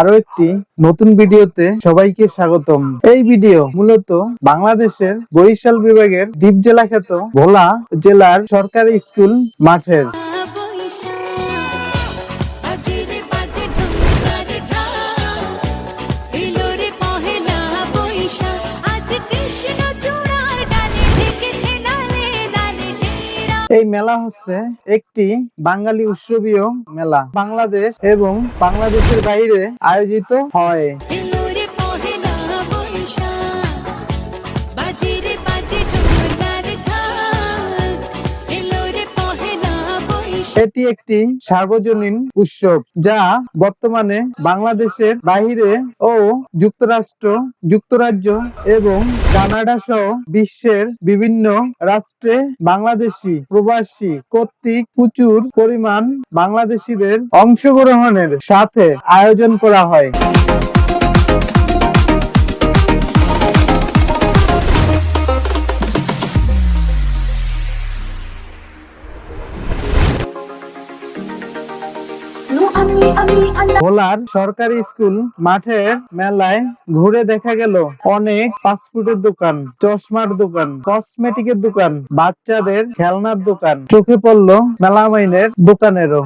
আরো একটি নতুন ভিডিওতে সবাইকে স্বাগতম। এই ভিডিও মূলত বাংলাদেশের বরিশাল বিভাগের দ্বীপ জেলা খ্যাত ভোলা জেলার সরকারি স্কুল মাঠের। এই মেলা হচ্ছে একটি বাঙালি উৎসবীয় মেলা, বাংলাদেশ এবং বাংলাদেশের বাইরে আয়োজিত হয়। এটি একটি সার্বজনীন উৎসব যা বর্তমানে বাংলাদেশের বাইরে ও যুক্তরাজ্য এবং কানাডা সহ বিশ্বের বিভিন্ন রাষ্ট্রে বাংলাদেশি প্রবাসী কর্তৃক প্রচুর পরিমাণ বাংলাদেশিদের অংশগ্রহণের সাথে আয়োজন করা হয়। ভোলার সরকারি স্কুল মাঠের মেলায় ঘুরে দেখা গেল অনেক ফাস্টফুডের দোকান, চশমার দোকান, কসমেটিকের দোকান, বাচ্চাদের খেলনার দোকান, চোখে পড়ল মেলামাইনের দোকানেরও।